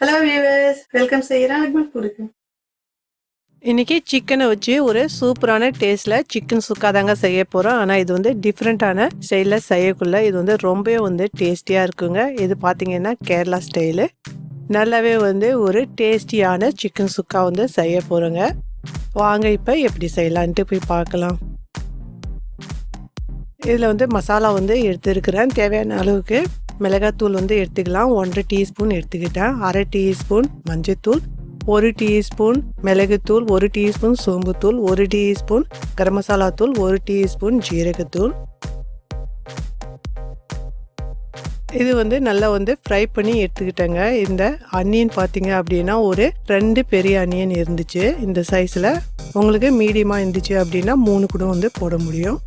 Hello viewers, welcome செய்கிறேன் அக்மல் ஃபுட்டுக்கு. இன்றைக்கி சிக்கனை வச்சு ஒரு சூப்பரான டேஸ்ட்டில் சிக்கன் சுக்கா தாங்க செய்ய போகிறோம். ஆனால் இது வந்து டிஃப்ரெண்ட்டான ஸ்டைலில் செய்யக்குள்ள இது வந்து ரொம்பவே வந்து டேஸ்டியாக இருக்குங்க. இது பார்த்திங்கன்னா கேரளா ஸ்டைலு. நல்லாவே வந்து ஒரு டேஸ்டியான சிக்கன் சுக்கா வந்து செய்ய போகிறோங்க. வாங்க இப்போ எப்படி செய்யலான்ட்டு போய் பார்க்கலாம். இதில் வந்து மசாலா வந்து எடுத்துருக்கிறேன். தேவையான அளவுக்கு மிளகாத்தூள் வந்து எடுத்துக்கலாம். 1.5 டீஸ்பூன் எடுத்துக்கிட்டேன். 1/2 டீஸ்பூன் மஞ்சத்தூள், 1 டீஸ்பூன் மிளகுத்தூள், 1 டீஸ்பூன் சோம்புத்தூள், 1 டீஸ்பூன் கரம் மசாலா தூள், 1 டீஸ்பூன் ஜீரகத்தூள். இது வந்து நல்லா வந்து ஃப்ரை பண்ணி எடுத்துக்கிட்டேங்க. இந்த அனியன் பார்த்தீங்க அப்படின்னா ஒரு 2 பெரிய அனியன் இருந்துச்சு இந்த சைஸில். உங்களுக்கு மீடியமாக இருந்துச்சு அப்படின்னா 3 கூட வந்து போட முடியும்.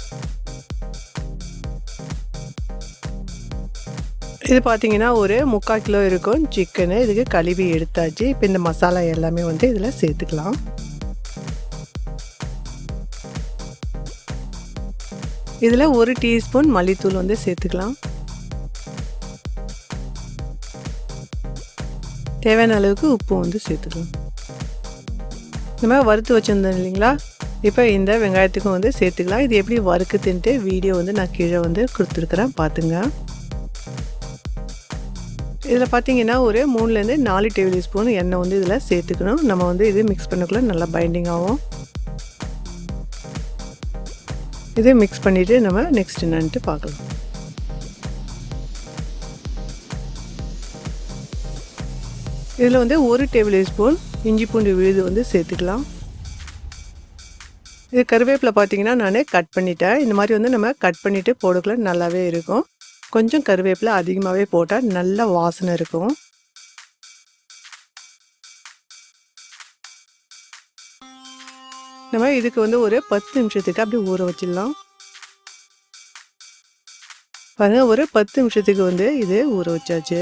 இது பார்த்தீங்கன்னா ஒரு 3/4 கிலோ இருக்கும் சிக்கனு. இதுக்கு கழுவி எடுத்தாச்சு. இப்போ இந்த மசாலா எல்லாமே வந்து இதில் சேர்த்துக்கலாம். இதில் 1 டீஸ்பூன் மல்லித்தூள் வந்து சேர்த்துக்கலாம். தேவையான அளவுக்கு உப்பு வந்து சேர்த்துக்கலாம். இந்த மாதிரி வறுத்து வச்சுருந்தேன் இல்லைங்களா, இப்போ இந்த வெங்காயத்துக்கும் வந்து சேர்த்துக்கலாம். இது எப்படி வறுக்குதுன்ட்டு வீடியோ வந்து நான் கீழே வந்து கொடுத்துருக்குறேன், பார்த்துங்க. இதில் பார்த்தீங்கன்னா ஒரு 3லேருந்து 4 டேபிள் ஸ்பூன் எண்ணெய் வந்து இதில் சேர்த்துக்கணும். நம்ம வந்து இது மிக்ஸ் பண்ணக்குள்ள நல்லா பைண்டிங் ஆகும். இதை மிக்ஸ் பண்ணிவிட்டு நம்ம நெக்ஸ்ட் என்னன்ட்டு பார்க்கலாம். இதில் வந்து 1 டேபிள் ஸ்பூன் இஞ்சி பூண்டு விழுது வந்து சேர்த்துக்கலாம். இது கருவேப்பிலை பார்த்தீங்கன்னா நான் கட் பண்ணிட்டேன். இந்த மாதிரி வந்து நம்ம கட் பண்ணிவிட்டு போடக்குள்ள நல்லாவே இருக்கும். கொஞ்சம் கருவேப்பிலை அதிகமாகவே போட்டால் நல்ல வாசனை இருக்கும். நம்ம இதுக்கு வந்து ஒரு 10 நிமிஷத்துக்கு அப்படி ஊற வச்சிடலாம். பாருங்க, ஒரு 10 நிமிஷத்துக்கு வந்து இது ஊற வச்சாச்சு.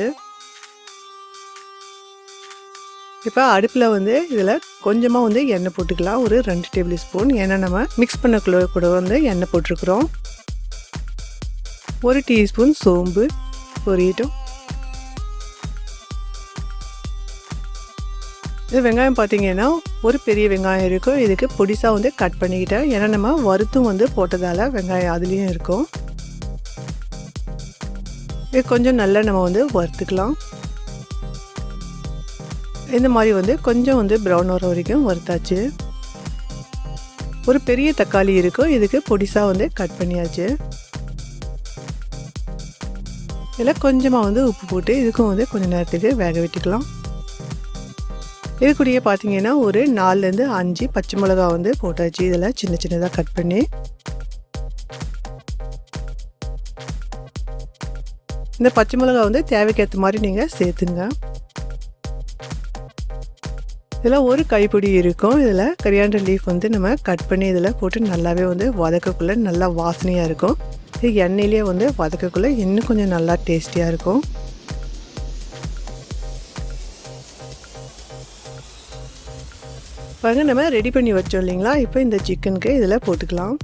இப்போ அடுப்பில் வந்து இதில் கொஞ்சமாக வந்து எண்ணெய் போட்டுக்கலாம். ஒரு 2 டேபிள் ஸ்பூன். ஏன்னா நம்ம மிக்ஸ் பண்ணக்குள்ள கூட வந்து எண்ணெய் போட்டிருக்கிறோம். 1 டீஸ்பூன் சோம்பு பொரியட்டும். இது வெங்காயம் பார்த்தீங்கன்னா ஒரு பெரிய வெங்காயம் இருக்கும். இதுக்கு பொடிசாக வந்து கட் பண்ணிக்கிட்டேன். ஏன்னா நம்ம வறுத்தும் வந்து போட்டதால் வெங்காயம் அதுலேயும் இருக்கும். இது கொஞ்சம் நல்லா நம்ம வந்து வறுத்துக்கலாம். இந்த மாதிரி வந்து கொஞ்சம் வந்து ப்ரௌன் வர வரைக்கும் வறுத்தாச்சு. ஒரு பெரிய தக்காளி இருக்கும். இதுக்கு பொடிசாக வந்து கட் பண்ணியாச்சு. இதில் கொஞ்சமாக வந்து உப்பு போட்டு இதுக்கும் வந்து கொஞ்சம் நேரத்துக்கு வேக விட்டுக்கலாம். இது கூடயே பார்த்தீங்கன்னா ஒரு 4லேருந்து 5 பச்சை மிளகா வந்து போட்டாச்சு. இதில் சின்ன சின்னதாக கட் பண்ணி. இந்த பச்சை மிளகா வந்து தேவைக்கேற்ற மாதிரி நீங்கள் சேர்த்துங்க. இதில் ஒரு கைப்பிடி இருக்கும். இதில் கரியாண்டர் லீஃப் வந்து நம்ம கட் பண்ணி இதில் போட்டு நல்லாவே வந்து வதக்கக்குள்ளே நல்லா வாசனையாக இருக்கும். இது எண்ணெயிலே வந்து வதக்கக்குள்ளே இன்னும் கொஞ்சம் நல்லா டேஸ்டியாக இருக்கும். பாருங்க, நம்ம ரெடி பண்ணி வச்சோம் இல்லைங்களா, இப்போ இந்த சிக்கனுக்கு இதில் போட்டுக்கலாம்.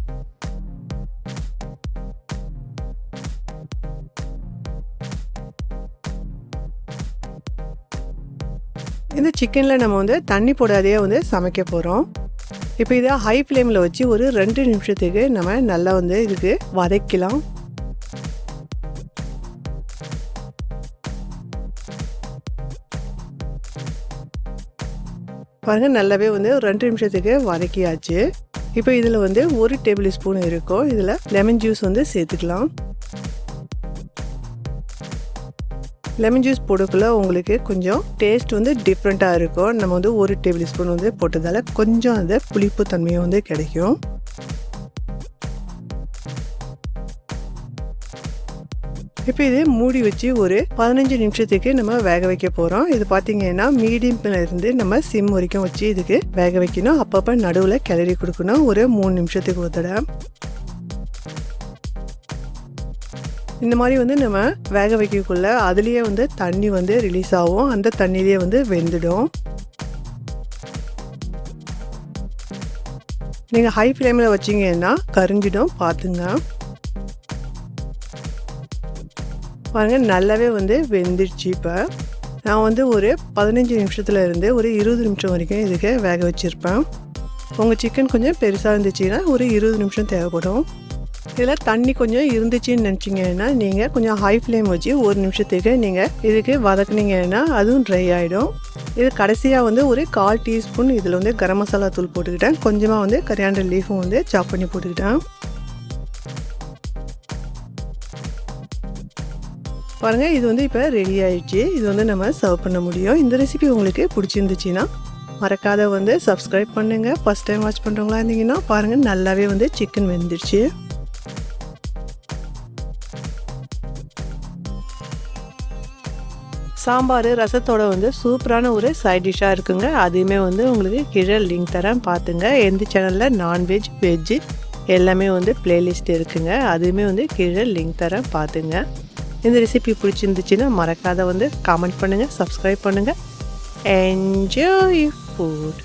இந்த சிக்கனில் நம்ம வந்து தண்ணி போடாதையே வந்து சமைக்க போகிறோம். இப்போ இதை ஹை ஃப்ளேமில் வச்சு ஒரு 2 நிமிஷத்துக்கு நம்ம நல்லா வந்து இதுக்கு வதக்கலாம். பாருங்கள், நல்லாவே வந்து 2 நிமிஷத்துக்கு வதக்கியாச்சு. இப்போ இதில் வந்து 1 டேபிள் ஸ்பூன் இருக்கும். இதில் லெமன் ஜூஸ் வந்து சேர்த்துக்கலாம். லெமன் ஜூஸ் போடக்குள்ள உங்களுக்கு கொஞ்சம் டேஸ்ட் வந்து டிஃப்ரெண்ட்டாக இருக்கும். நம்ம வந்து 1 டேபிள் ஸ்பூன் வந்து போட்டதால் கொஞ்சம் அந்த புளிப்பு தன்மையும் வந்து கிடைக்கும். இப்போ இது மூடி வச்சு ஒரு 15 நிமிஷத்துக்கு நம்ம வேக வைக்க போகிறோம். இது பார்த்தீங்கன்னா மீடியம்ல இருந்து நம்ம சிம் வரைக்கும் வச்சு இதுக்கு வேக வைக்கணும். அப்பப்போ நடுவில் கிளறி கொடுக்கணும். ஒரு 3 நிமிஷத்துக்கு ஒரு தடவை. இந்த மாதிரி வந்து நம்ம வேக வைக்கக்குள்ள அதுலேயே வந்து தண்ணி வந்து ரிலீஸ் ஆகும். அந்த தண்ணியிலே வந்து வெந்துடும். நீங்கள் ஹை ஃப்ளேமில் வச்சிங்கன்னா கரிஞ்சிடும், பார்த்துங்க. பாருங்கள், நல்லாவே வந்து வெந்துடுச்சு. இப்போ நான் வந்து ஒரு 15 நிமிஷத்துல இருந்து ஒரு 20 நிமிஷம் வரைக்கும் இதுக்கு வேக வச்சுருப்பேன். உங்கள் சிக்கன் கொஞ்சம் பெருசாக இருந்துச்சுன்னா ஒரு 20 நிமிஷம் தேவைப்படும். இதில் தண்ணி கொஞ்சம் இருந்துச்சுன்னு நினச்சிங்கன்னா நீங்கள் கொஞ்சம் ஹை ஃப்ளேம் வச்சு 1 நிமிஷத்துக்கு நீங்கள் இதுக்கு வதக்குனீங்கன்னா அதுவும் ட்ரை ஆகிடும். இது கடைசியாக வந்து ஒரு 1/4 டீஸ்பூன் இதில் வந்து கரம் மசாலா தூள் போட்டுக்கிட்டேன். கொஞ்சமாக வந்து கரியாண்டர் லீஃபும் வந்து சாப் பண்ணி போட்டுக்கிட்டேன். பாருங்கள், இது வந்து இப்போ ரெடி ஆயிடுச்சு. இது வந்து நம்ம சர்வ் பண்ண முடியும். இந்த ரெசிபி உங்களுக்கு பிடிச்சிருந்துச்சின்னா மறக்காத வந்து சப்ஸ்கிரைப் பண்ணுங்கள். ஃபஸ்ட் டைம் வாட்ச் பண்ணுறவங்களா இருந்தீங்கன்னா பாருங்கள், நல்லாவே வந்து சிக்கன் வெந்துடுச்சு. சாம்பார் ரசத்தோட வந்து சூப்பரான ஒரு சைட் டிஷ்ஷாக இருக்குங்க. அதுவுமே வந்து உங்களுக்கு கீழே லிங்க் தரேன், பார்த்துங்க. எந்த சேனலில் நான்வெஜ் வெஜ்ஜு எல்லாமே வந்து பிளேலிஸ்ட் இருக்குங்க. அதுவுமே வந்து கீழே லிங்க் தரேன், பார்த்துங்க. இந்த ரெசிபி பிடிச்சிருந்துச்சுன்னா மறக்காத வந்து கமெண்ட் பண்ணுங்கள், சப்ஸ்கிரைப் பண்ணுங்கள். Enjoy food.